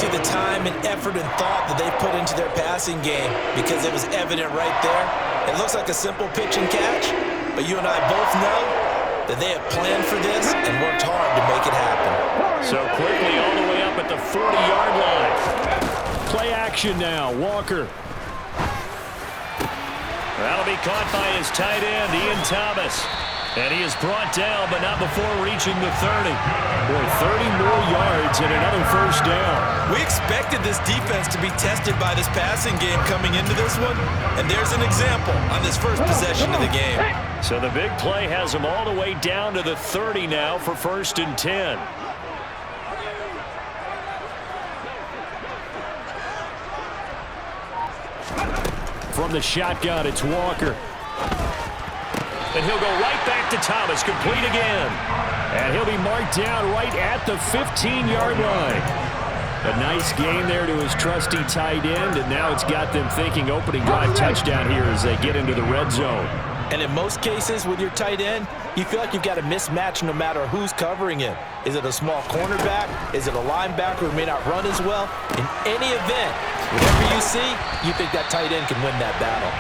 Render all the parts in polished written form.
see the time and effort and thought that they put into their passing game because it was evident right there. It looks like a simple pitch and catch, but you and I both know that they have planned for this and worked hard to make it happen. So quickly all the way up at the 40-yard line. Play action now, Walker. That'll be caught by his tight end, Ian Thomas. And he is brought down, but not before reaching the 30. Boy, 30 more yards and another first down. We expected this defense to be tested by this passing game coming into this one, and there's an example on this first possession of the game. So the big play has them all the way down to the 30 now for 1st and 10. From the shotgun, it's Walker. And he'll go right back to Thomas, complete again. And he'll be marked down right at the 15-yard line. A nice gain there to his trusty tight end, and now it's got them thinking opening drive touchdown here as they get into the red zone. And in most cases with your tight end, you feel like you've got a mismatch no matter who's covering him. Is it a small cornerback? Is it a linebacker who may not run as well? In any event, whatever you see, you think that tight end can win that battle.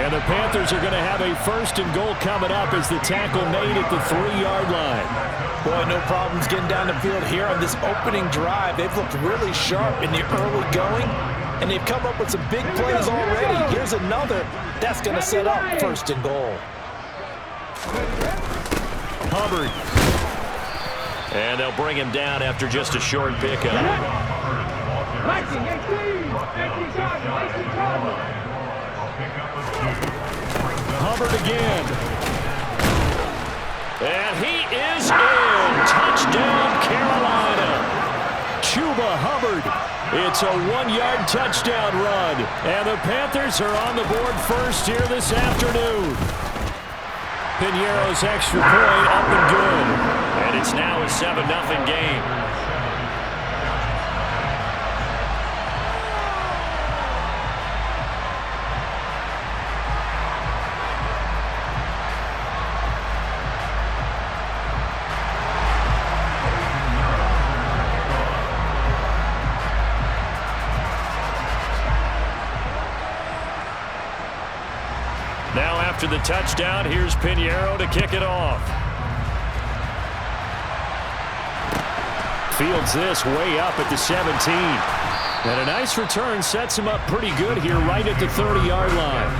And the Panthers are going to have a 1st and goal coming up as the tackle made at the 3-yard line. Boy, no problems getting down the field here on this opening drive. They've looked really sharp in the early going, and they've come up with some big plays already. Here's another that's going to set up 1st and goal. Hubbard. And they'll bring him down after just a short pickup. Hubbard again. And he is in. Touchdown, Carolina. Chuba Hubbard. It's a 1-yard touchdown run. And the Panthers are on the board first here this afternoon. Piñeiro's extra point up and good. And it's now a 7-0 game. Now after the touchdown, here's Piñeiro to kick it off. Fields this way up at the 17. And a nice return sets him up pretty good here right at the 30-yard line.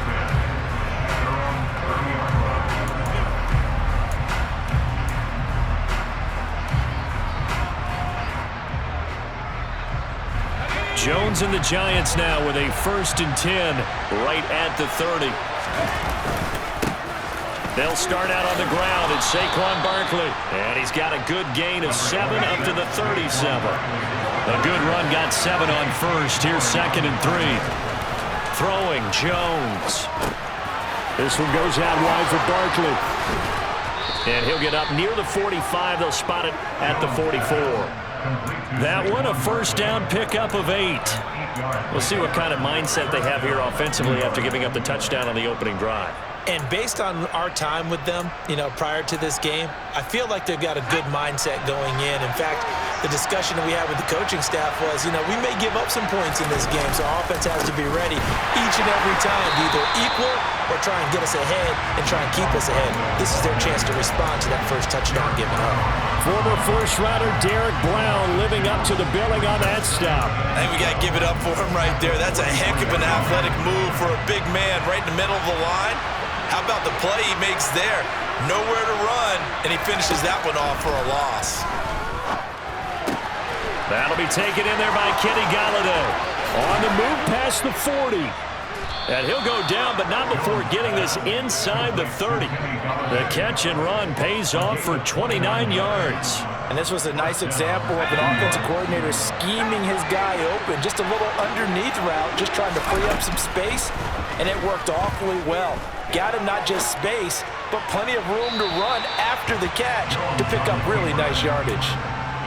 Jones and the Giants now with a 1st and 10 right at the 30. They'll start out on the ground. It's Saquon Barkley. And he's got a good gain of 7 up to the 37. A good run got 7 on 1st. Here's 2nd and 3. Throwing Jones. This one goes out wide for Barkley. And he'll get up near the 45. They'll spot it at the 44. That one a 1st down pickup of 8. We'll see what kind of mindset they have here offensively after giving up the touchdown on the opening drive. And based on our time with them, prior to this game, I feel like they've got a good mindset going in. In fact, the discussion that we had with the coaching staff was, we may give up some points in this game, so our offense has to be ready each and every time to either equal or try and get us ahead and try and keep us ahead. This is their chance to respond to that first touchdown given up. Former first-rounder Derek Brown living up to the billing on that stop. I think we got to give it up for him right there. That's a heck of an athletic move for a big man right in the middle of the line. How about the play he makes there? Nowhere to run, and he finishes that one off for a loss. That'll be taken in there by Kenny Golladay. On the move past the 40. And he'll go down, but not before getting this inside the 30. The catch and run pays off for 29 yards. And this was a nice example of an offensive coordinator scheming his guy open. Just a little underneath route, just trying to free up some space, and it worked awfully well. Got him not just space, but plenty of room to run after the catch to pick up really nice yardage.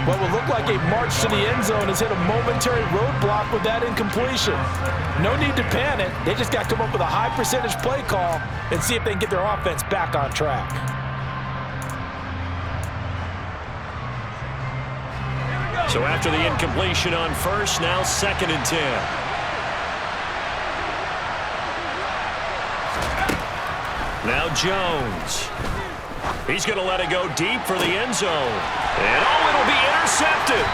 What will look like a march to the end zone has hit a momentary roadblock with that incompletion. No need to panic. They just got to come up with a high percentage play call and see if they can get their offense back on track. So after the incompletion on first, now 2nd and 10. Now Jones. He's going to let it go deep for the end zone. And it'll be intercepted.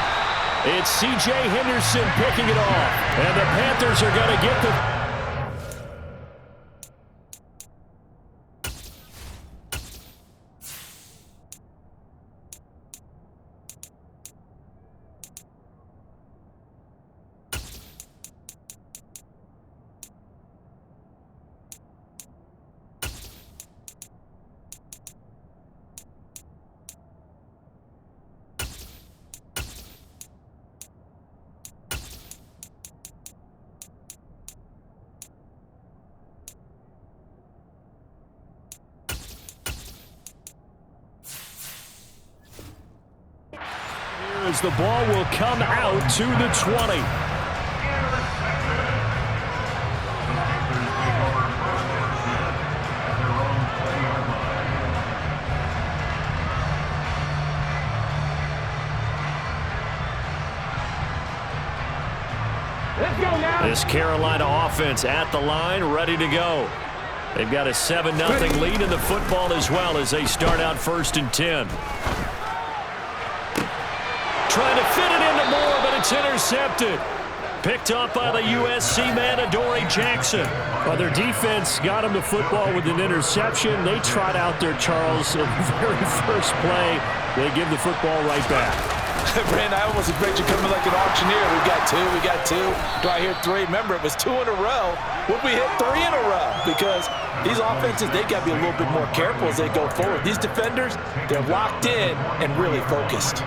It's C.J. Henderson picking it off. And the Panthers are going to get the... As the ball will come out to the 20. Let's go now. This Carolina offense at the line, ready to go. They've got a 7-0 lead in the football as well as they start out 1st and 10. Trying to fit it into Moore, but it's intercepted. Picked up by the USC man, Adoree Jackson. Well, their defense got him the football with an interception. They trot out there, Charles, in the very first play. They give the football right back. Brandon, I almost expect you coming like an auctioneer. We got two. Do I hear 3? Remember, it was 2 in a row. Would we hit 3 in a row? Because these offenses, they got to be a little bit more careful as they go forward. These defenders, they're locked in and really focused.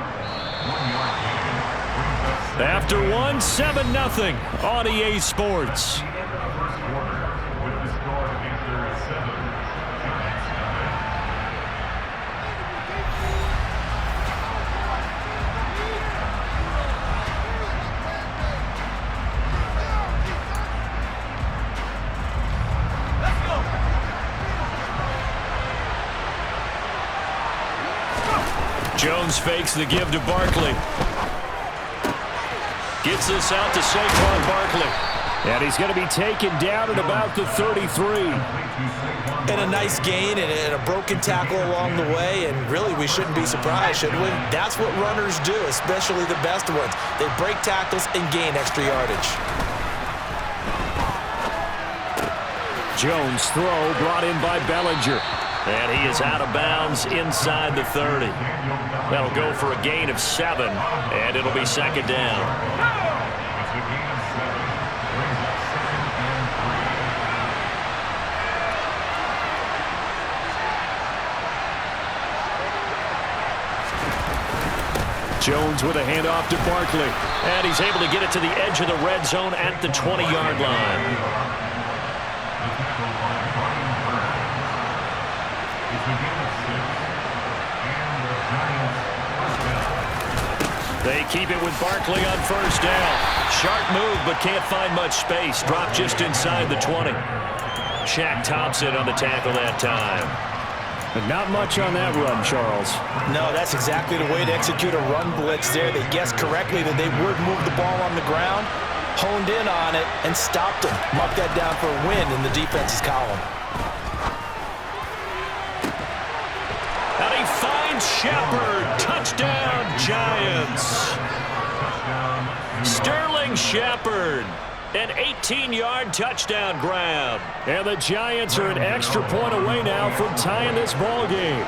After 7-0 on EA Sports. Jones fakes the give to Barkley. Gets this out to Saquon Barkley. And he's going to be taken down at about the 33. And a nice gain and a broken tackle along the way, and really we shouldn't be surprised, should we? That's what runners do, especially the best ones. They break tackles and gain extra yardage. Jones' throw brought in by Bellinger. And he is out of bounds inside the 30. That'll go for a gain of 7, and it'll be 2nd down. Jones with a handoff to Barkley. And he's able to get it to the edge of the red zone at the 20-yard line. They keep it with Barkley on 1st down. Sharp move, but can't find much space. Dropped just inside the 20. Shaq Thompson on the tackle that time. But not much on that run, Charles. No, that's exactly the way to execute a run blitz there. They guessed correctly that they would move the ball on the ground, honed in on it, and stopped them. Mark that down for a win in the defense's column. And he finds Shepard. Touchdown, Giants. Sterling Shepard. An 18-yard touchdown grab. And the Giants are an extra point away now from tying this ball game.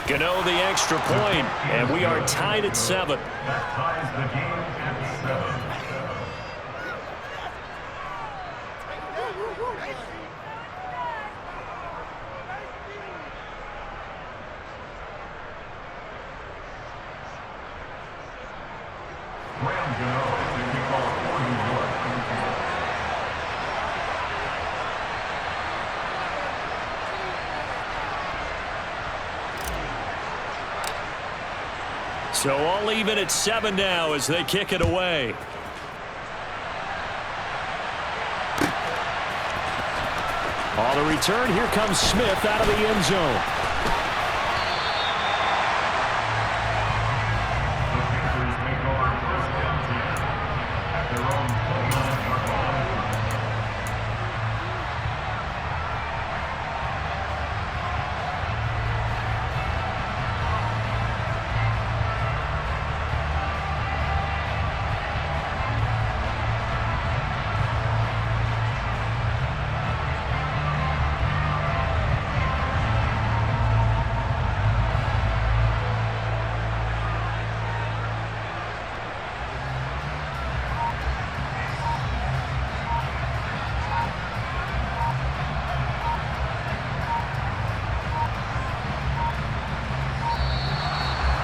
Gano the extra point, and we are tied at 7. That ties the game at 7. So all even at 7 now as they kick it away. On the return, here comes Smith out of the end zone.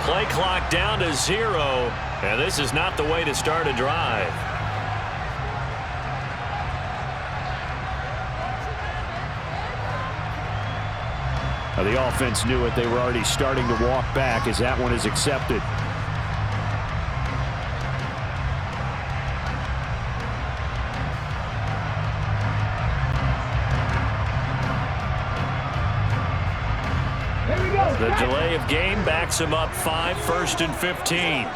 Play clock down to 0, and this is not the way to start a drive. Now the offense knew it. They were already starting to walk back as that one is accepted. The delay of game backs him up 5, 1st and 15.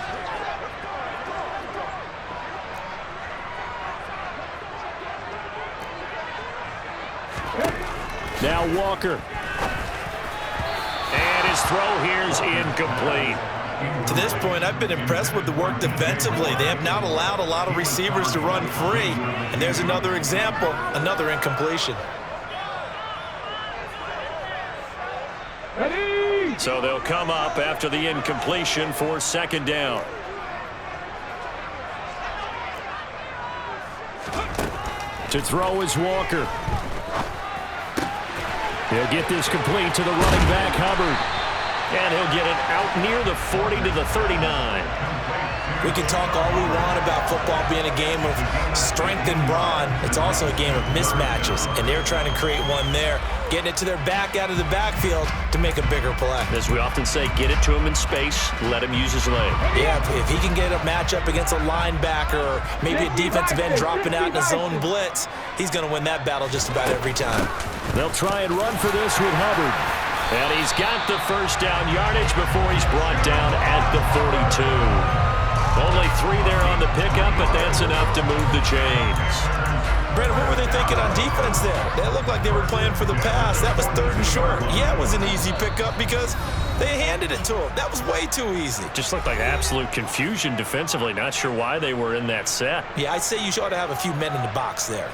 Now Walker. And his throw here is incomplete. To this point, I've been impressed with the work defensively. They have not allowed a lot of receivers to run free. And there's another example, another incompletion. So they'll come up after the incompletion for 2nd down. To throw is Walker. He'll get this complete to the running back, Hubbard. And he'll get it out near the 40 to the 39. We can talk all we want about football being a game of strength and brawn. It's also a game of mismatches, and they're trying to create one there, getting it to their back out of the backfield to make a bigger play. As we often say, get it to him in space, let him use his leg. Yeah, if he can get a matchup against a linebacker or maybe a defensive end dropping out in a zone blitz, he's going to win that battle just about every time. They'll try and run for this with Hubbard. And he's got the 1st down yardage before he's brought down at the 42. Only 3 there on the pickup, but that's enough to move the chains. Brandon, what were they thinking on defense there? They looked like they were playing for the pass. That was 3rd and short. Yeah, it was an easy pickup because they handed it to him. That was way too easy. Just looked like absolute confusion defensively. Not sure why they were in that set. Yeah, I'd say you ought to have a few men in the box there.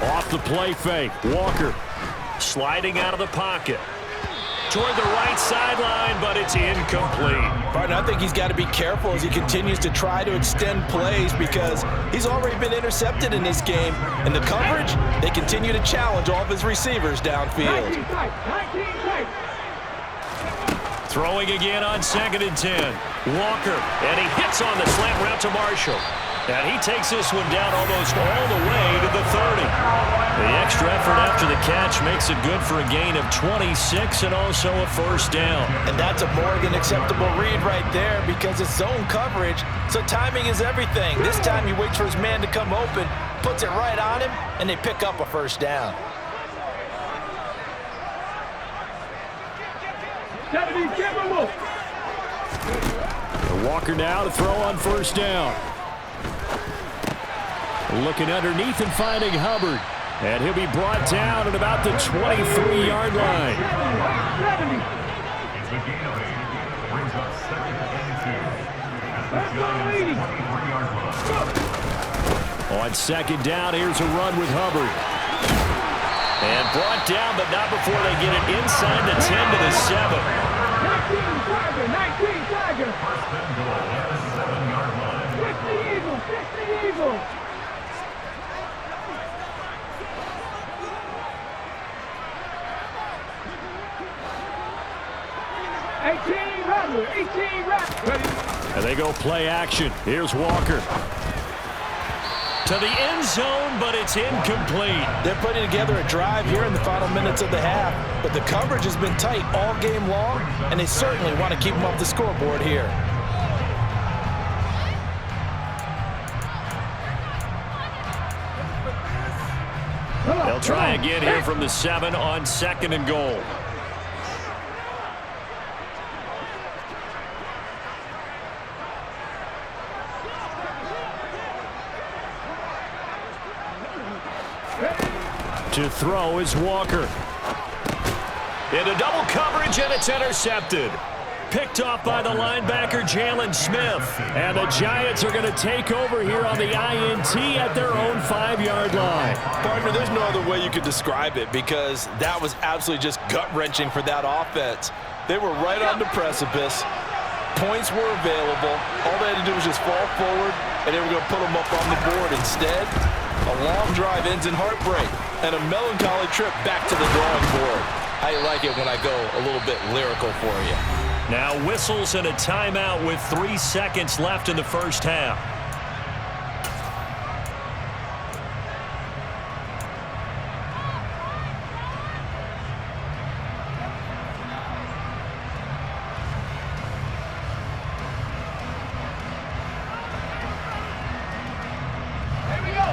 Off the play fake, Walker. Sliding out of the pocket. Toward the right sideline, but it's incomplete. Partner, I think he's got to be careful as he continues to try to extend plays because he's already been intercepted in this game. And the coverage, they continue to challenge all of his receivers downfield. Throwing again on 2nd and 10. Walker, and he hits on the slant route to Marshall. And he takes this one down almost all the way to the 30. The extra effort after the catch makes it good for a gain of 26 and also a 1st down. And that's a more than acceptable read right there because it's zone coverage, so timing is everything. This time he waits for his man to come open, puts it right on him, and they pick up a 1st down. Walker now to throw on 1st down. Looking underneath and finding Hubbard. And he'll be brought down at about the 23-yard line. It's a gain of 8. Brings up 2nd and 2. At the Giants' 23-yard line. On 2nd down, here's a run with Hubbard. And brought down, but not before they get it inside the 10 to the 7. 19 Tiger. 1st and goal at the 7-yard line. 50 Eagles. And they go play action. Here's Walker. To the end zone, but it's incomplete. They're putting together a drive here in the final minutes of the half, but the coverage has been tight all game long, and they certainly want to keep them off the scoreboard here. They'll try again here from the 7 on 2nd and goal. To throw is Walker. Into double coverage, and it's intercepted. Picked off by the linebacker, Jalen Smith. And the Giants are going to take over here on the INT at their own 5-yard line. Partner, there's no other way you could describe it because that was absolutely just gut-wrenching for that offense. They were right on the precipice. Points were available. All they had to do was just fall forward, and they were going to put them up on the board. Instead, a long drive ends in heartbreak and a melancholy trip back to the drawing board. I like it when I go a little bit lyrical for you. Now whistles and a timeout with 3 seconds left in the first half.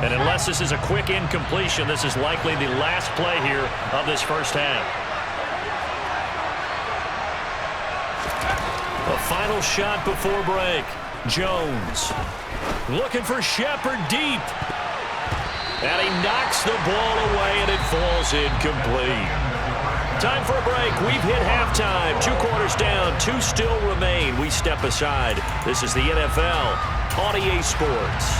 And unless this is a quick incompletion, this is likely the last play here of this first half. A final shot before break. Jones looking for Shepard deep. And he knocks the ball away, and it falls incomplete. Time for a break. We've hit halftime. 2 quarters down, 2 still remain. We step aside. This is the NFL on EA Sports.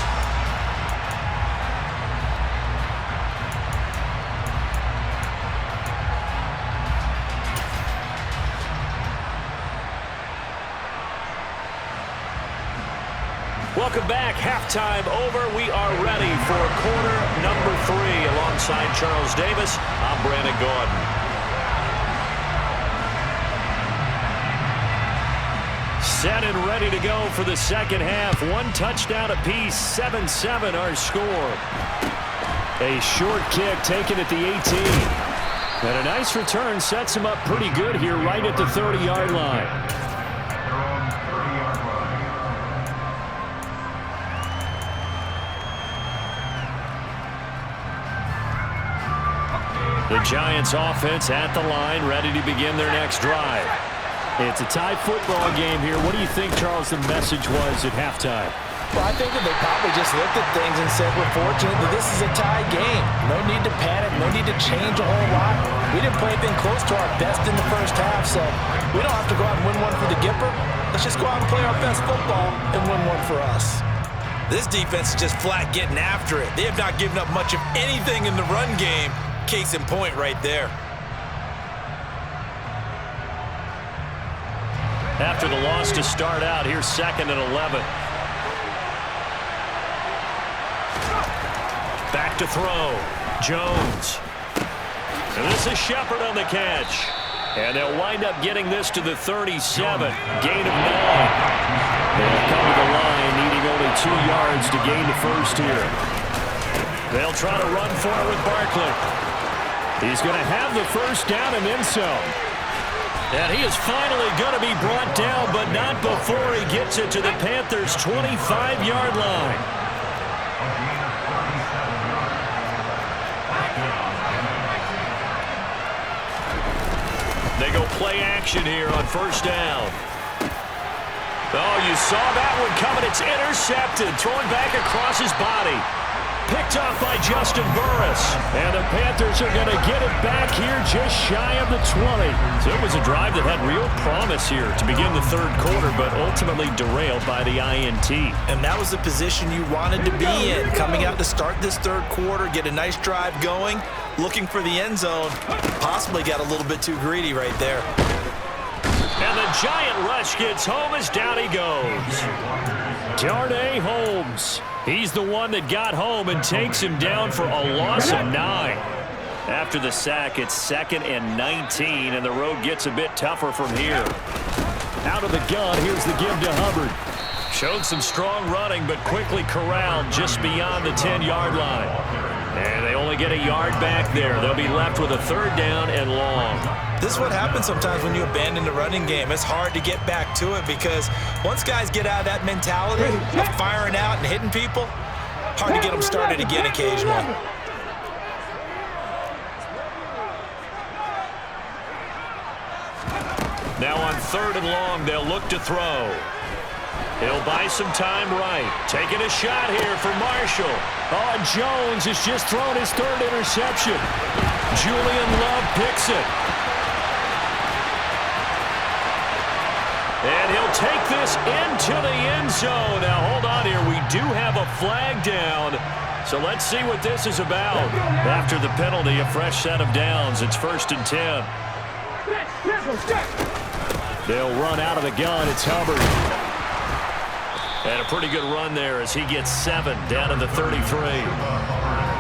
Welcome back. Halftime over. We are ready for quarter number 3. Alongside Charles Davis, I'm Brandon Gordon. Set and ready to go for the second half. 1 touchdown apiece. 7-7 our score. A short kick taken at the 18. And a nice return sets him up pretty good here right at the 30-yard line. The Giants offense at the line, ready to begin their next drive. It's a tie football game here. What do you think, Charles, the message was at halftime? Well, I think that they probably just looked at things and said, we're fortunate that this is a tie game. No need to panic, no need to change a whole lot. We didn't play anything close to our best in the first half, so we don't have to go out and win one for the Gipper. Let's just go out and play our best football and win one for us. This defense is just flat getting after it. They have not given up much of anything in the run game. Case in point right there. After the loss to start out, here's 2nd and 11. Back to throw. Jones. And this is Shepard on the catch. And they'll wind up getting this to the 37. Gain of 9. They'll come to the line, needing only 2 yards to gain the first here. They'll try to run for it with Barkley. He's going to have the first down and then some. And he is finally going to be brought down, but not before he gets it to the Panthers' 25-yard line. They go play action here on first down. Oh, you saw that one coming. It's intercepted. Throwing back across his body. Picked off by Justin Burris. And the Panthers are going to get it back here just shy of the 20. So it was a drive that had real promise here to begin the third quarter, but ultimately derailed by the INT. And that was the position you wanted to be in. Coming out to start this third quarter, get a nice drive going, looking for the end zone. Possibly got a little bit too greedy right there. And the giant rush gets home as down he goes. Darnay Holmes. He's the one that got home and takes him down for a loss of 9. After the sack, it's 2nd and 19, and the road gets a bit tougher from here. Out of the gun, here's the give to Hubbard. Showed some strong running, but quickly corralled just beyond the 10-yard line. And they only get a yard back there. They'll be left with a 3rd down and long. This is what happens sometimes when you abandon the running game. It's hard to get back to it because once guys get out of that mentality of firing out and hitting people, hard to get them started again occasionally. Now on 3rd and long, they'll look to throw. He'll buy some time right. Taking a shot here for Marshall. Oh, and Jones has just thrown his 3rd interception. Julian Love picks it. And he'll take this into the end zone. Now, hold on here. We do have a flag down. So let's see what this is about. After the penalty, a fresh set of downs. It's 1st and 10. They'll run out of the gun. It's Hubbard. And a pretty good run there as he gets 7 down to the 33.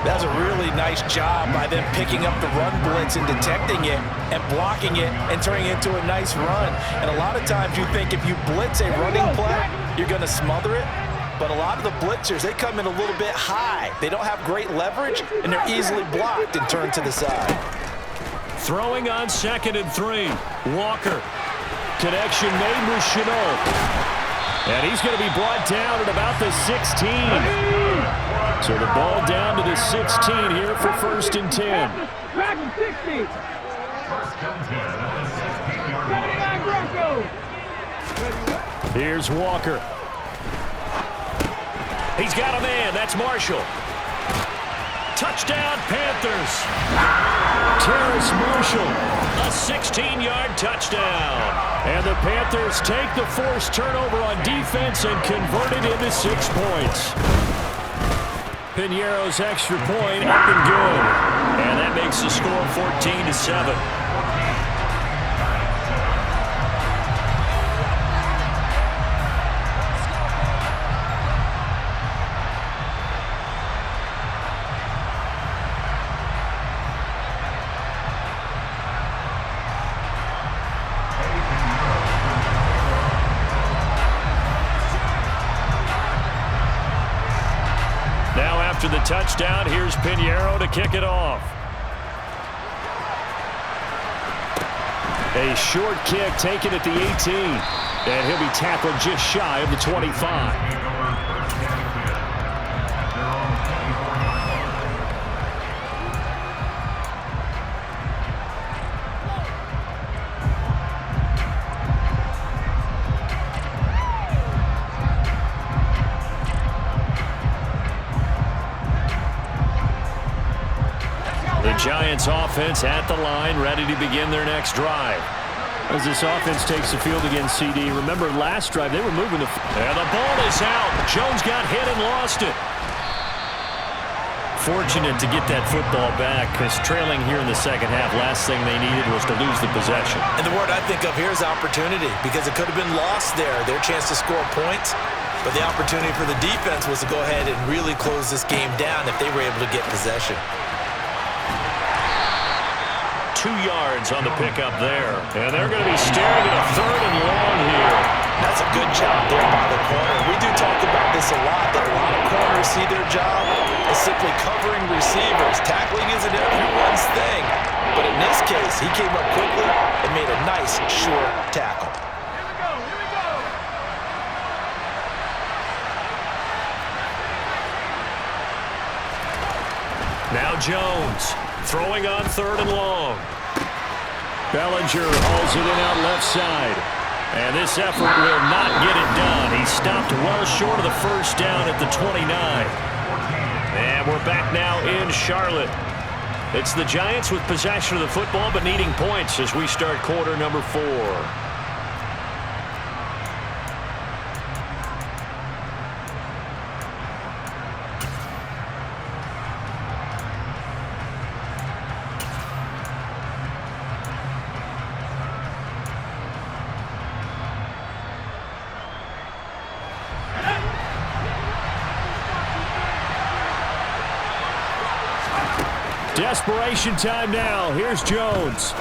That's a really nice job by them picking up the run blitz and detecting it and blocking it and turning it into a nice run. And a lot of times you think if you blitz a running play, you're going to smother it. But a lot of the blitzers, they come in a little bit high. They don't have great leverage, and they're easily blocked and turned to the side. Throwing on 2nd and 3. Walker. Connection made with Chenault. And he's going to be brought down at about the 16. So the ball down to the 16 here for 1st and 10. Back to 60. First and 10 at the 16-yard line. Here's Walker. He's got a man. That's Marshall. Touchdown, Panthers. Terrace Marshall. A 16-yard touchdown. And the Panthers take the forced turnover on defense and convert it into 6 points. Piñeiro's extra point up and good. And that makes the score 14-7. After the touchdown, here's Piñeiro to kick it off. A short kick taken at the 18. And he'll be tackled just shy of the 25. Giants offense at the line, ready to begin their next drive. As this offense takes the field against CD, remember last drive they were moving the... And the ball is out. Jones got hit and lost it. Fortunate to get that football back because trailing here in the second half, last thing they needed was to lose the possession. And the word I think of here is opportunity because it could have been lost there, their chance to score points. But the opportunity for the defense was to go ahead and really close this game down if they were able to get possession. 2 yards on the pickup there. And they're going to be staring at a 3rd and long here. That's a good job there by the corner. We do talk about this a lot, that a lot of corners see their job as simply covering receivers. Tackling isn't everyone's thing. But in this case, he came up quickly and made a nice, short tackle. Now Jones throwing on 3rd and long. Bellinger hauls it in out left side. And this effort will not get it done. He stopped well short of the first down at the 29. And we're back now in Charlotte. It's the Giants with possession of the football but needing points as we start quarter number 4. Desperation time now. Here's Jones.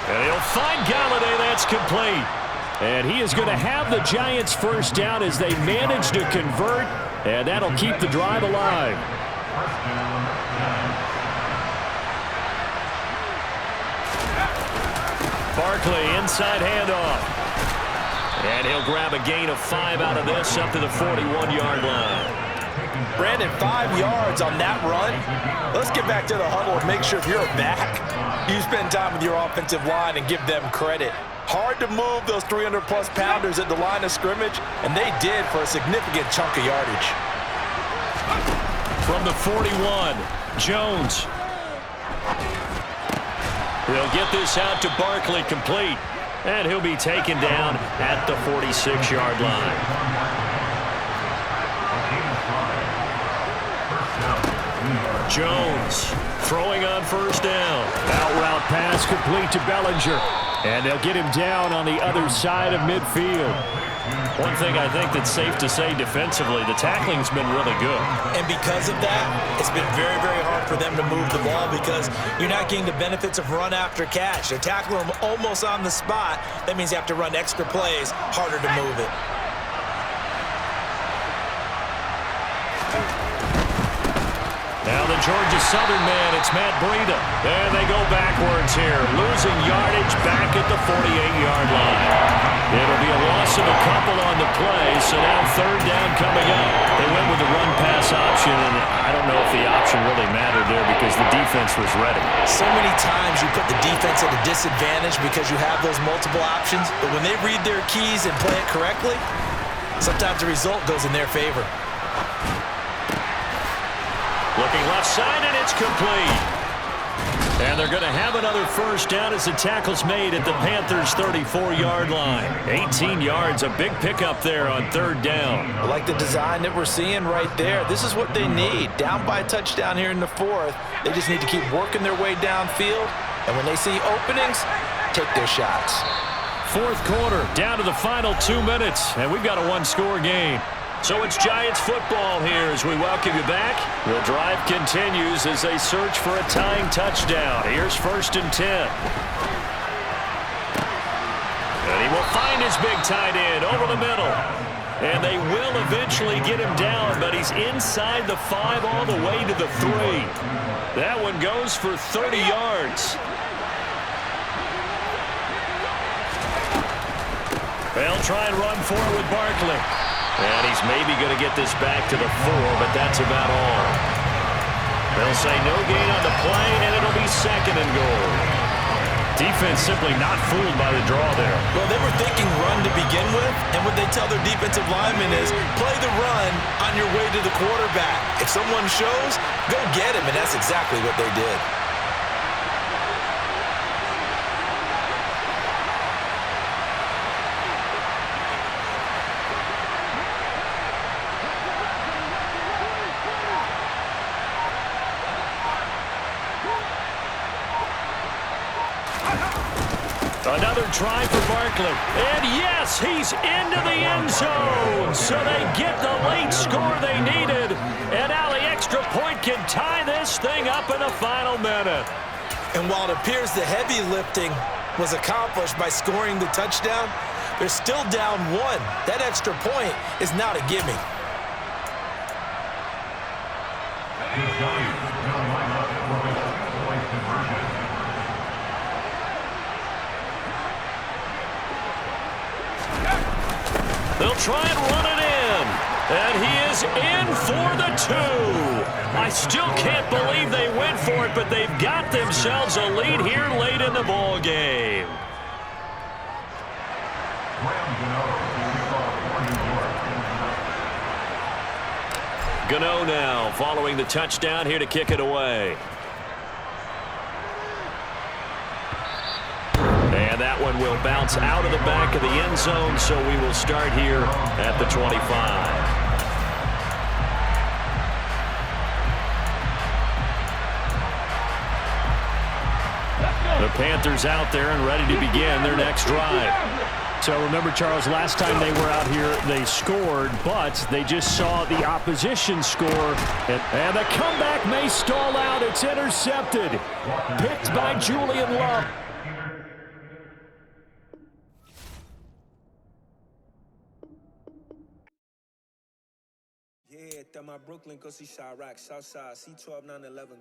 And he'll find Galladay. That's complete. And he is going to have the Giants first down as they manage to convert, and that'll keep the drive alive. Barkley, inside handoff. And he'll grab a gain of 5 out of this up to the 41-yard line. Brandon, 5 yards on that run. Let's get back to the huddle and make sure if you're a back, you spend time with your offensive line and give them credit. Hard to move those 300-plus pounders at the line of scrimmage, and they did for a significant chunk of yardage. From the 41, Jones. He'll get this out to Barkley, complete. And he'll be taken down at the 46-yard line. Jones throwing on first down. Out route pass complete to Bellinger. And they'll get him down on the other side of midfield. One thing I think that's safe to say defensively, the tackling's been really good. And because of that, it's been very, very hard for them to move the ball because you're not getting the benefits of run after catch. They're tackling them almost on the spot. That means you have to run extra plays, harder to move it. Now the Georgia Southern man, it's Matt Breida. And they go backwards here, losing yardage back at the 48-yard line. It'll be a loss of a couple on the play, so now third down coming up. They went with the run-pass option, and I don't know if the option really mattered there because the defense was ready. So many times you put the defense at a disadvantage because you have those multiple options, but when they read their keys and play it correctly, sometimes the result goes in their favor. Looking left side, and it's complete. And they're going to have another first down as the tackle's made at the Panthers' 34-yard line. 18 yards, a big pickup there on third down. I like the design that we're seeing right there. This is what they need. Down by a touchdown here in the fourth. They just need to keep working their way downfield. And when they see openings, take their shots. Fourth quarter, down to the final 2 minutes, and we've got a one-score game. So it's Giants football here as we welcome you back. The drive continues as they search for a tying touchdown. Here's 1st and 10. And he will find his big tight end over the middle. And they will eventually get him down, but he's inside the 5 all the way to the 3. That one goes for 30 yards. They'll try and run forward with Barkley. And he's maybe going to get this back to the 4, but that's about all. They'll say no gain on the play, and it'll be 2nd and goal. Defense simply not fooled by the draw there. Well, they were thinking run to begin with, and what they tell their defensive linemen is play the run on your way to the quarterback. If someone shows, go get him, and that's exactly what they did. Another try for Barkley. And yes, he's into the end zone. So they get the late score they needed. And now the extra point can tie this thing up in the final minute. And while it appears the heavy lifting was accomplished by scoring the touchdown, they're still down 1. That extra point is not a gimme. They'll try and run it in. And he is in for the 2. I still can't believe they went for it, but they've got themselves a lead here late in the ball game. Gano now following the touchdown here to kick it away. And that one will bounce out of the back of the end zone, so we will start here at the 25. The Panthers out there and ready to begin their next drive. So remember, Charles, last time they were out here, they scored, but they just saw the opposition score. And the comeback may stall out. It's intercepted. Picked by Julian Love. at my Brooklyn, go see Chirac, Southside, C12, 911.